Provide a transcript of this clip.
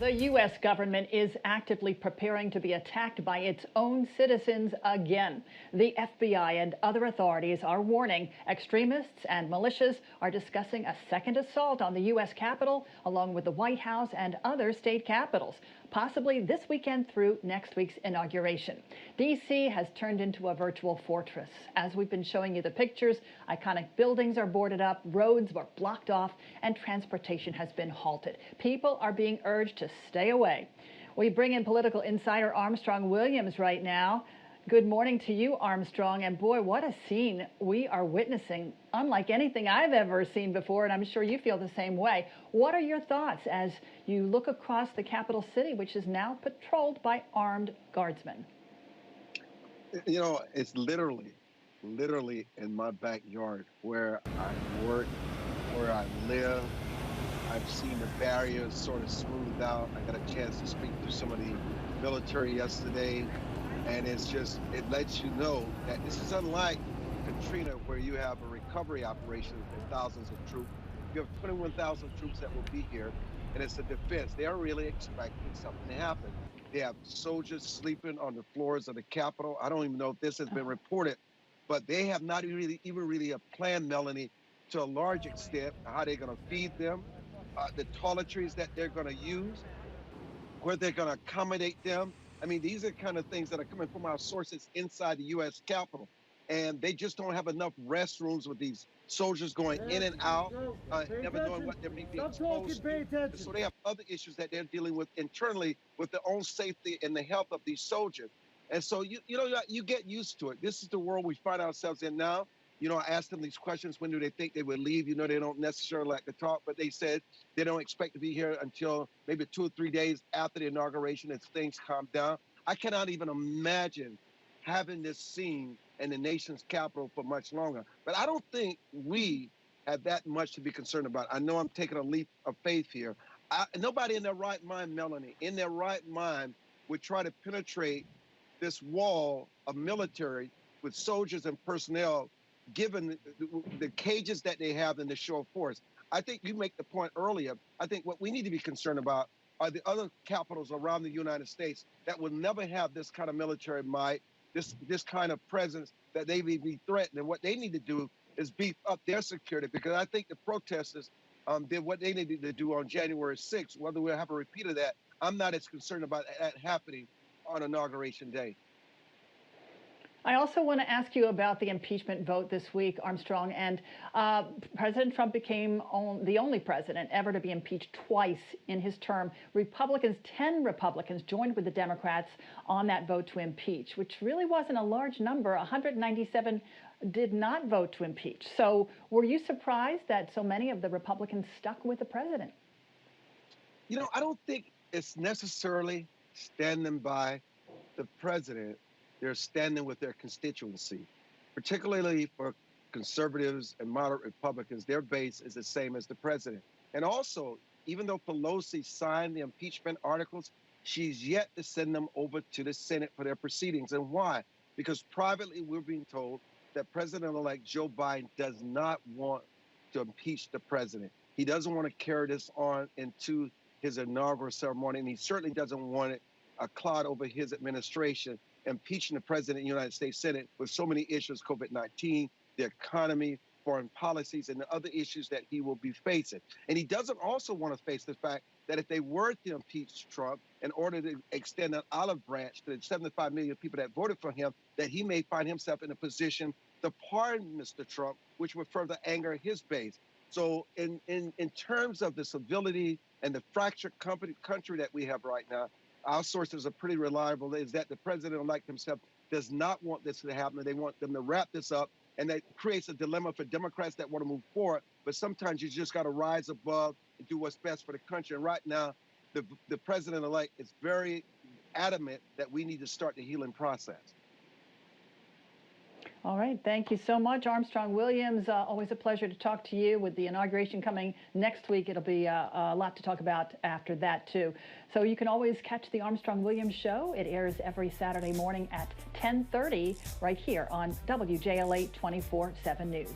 The U.S. government is actively preparing to be attacked by its own citizens again. The FBI and other authorities are warning extremists and militias are discussing a second assault on the U.S. Capitol, along with the White House and other state capitals, possibly this weekend through next week's inauguration. D.C. has turned into a virtual fortress. As we've been showing you the pictures, iconic buildings are boarded up, roads are blocked off, and transportation has been halted. People are being urged to stay away. We bring in political insider Armstrong Williams right now. Good morning to you, Armstrong. And boy, what a scene we are witnessing, unlike anything I've ever seen before, and I'm sure you feel the same way. What are your thoughts as you look across the capital city, which is now patrolled by armed guardsmen? You know, it's literally in my backyard where I work, where I live. I've seen the barriers sort of smoothed out. I got a chance to speak to some of the military yesterday, and it lets you know that this is unlike Katrina, where you have a recovery operation with thousands of troops. You have 21,000 troops that will be here, and it's a defense. They are really expecting something to happen. They have soldiers sleeping on the floors of the Capitol. I don't even know if this has been reported, but they have not even really a plan, Melanie, to a large extent, how they're going to feed them, the toiletries that they're going to use, where they're going to accommodate them. I mean, these are kind of things that are coming from our sources inside the U.S. Capitol. And they just don't have enough restrooms with these soldiers going in and out, never knowing what they're being exposed to. So they have other issues that they're dealing with internally with their own safety and the health of these soldiers. And so, you get used to it. This is the world we find ourselves in now. You know, I asked them these questions. When do they think they would leave? You know, they don't necessarily like to talk, but they said they don't expect to be here until maybe 2 or 3 days after the inauguration as things calm down. I cannot even imagine having this scene in the nation's capital for much longer. But I don't think we have that much to be concerned about. I know I'm taking a leap of faith here. Nobody in their right mind, Melanie, in their right mind would try to penetrate this wall of military with soldiers and personnel, given the cages that they have in the show of force. I think you make the point earlier. I think what we need to be concerned about are the other capitals around the United States that will never have this kind of military might, this kind of presence that they may be threatened. And what they need to do is beef up their security, because I think the protesters did what they needed to do on January 6th. Whether we'll have a repeat of that, I'm not as concerned about that happening on Inauguration Day. I also want to ask you about the impeachment vote this week, Armstrong. And President Trump became the only president ever to be impeached twice in his term. 10 Republicans joined with the Democrats on that vote to impeach, which really wasn't a large number. 197 did not vote to impeach. So were you surprised that so many of the Republicans stuck with the president? You know, I don't think it's necessarily standing by the president. They're standing with their constituency, particularly for conservatives and moderate Republicans. Their base is the same as the president. And also, even though Pelosi signed the impeachment articles, she's yet to send them over to the Senate for their proceedings. And why? Because privately, we're being told that President-elect Joe Biden does not want to impeach the president. He doesn't want to carry this on into his inaugural ceremony, and he certainly doesn't want it a cloud over his administration, impeaching the president of the United States Senate with so many issues, COVID-19, the economy, foreign policies, and the other issues that he will be facing. And he doesn't also want to face the fact that if they were to impeach Trump in order to extend an olive branch to the 75 million people that voted for him, that he may find himself in a position to pardon Mr. Trump, which would further anger his base. So in terms of the civility and the fractured country that we have right now, our sources are pretty reliable, is that the president-elect himself does not want this to happen. They want them to wrap this up, and that creates a dilemma for Democrats that want to move forward. But sometimes you just got to rise above and do what's best for the country. And right now, the president-elect is very adamant that we need to start the healing process. All right. Thank you so much, Armstrong Williams. Always a pleasure to talk to you. With the inauguration coming next week, it'll be a lot to talk about after that, too. So you can always catch the Armstrong Williams Show. It airs every Saturday morning at 10:30 right here on WJLA 24/7 News.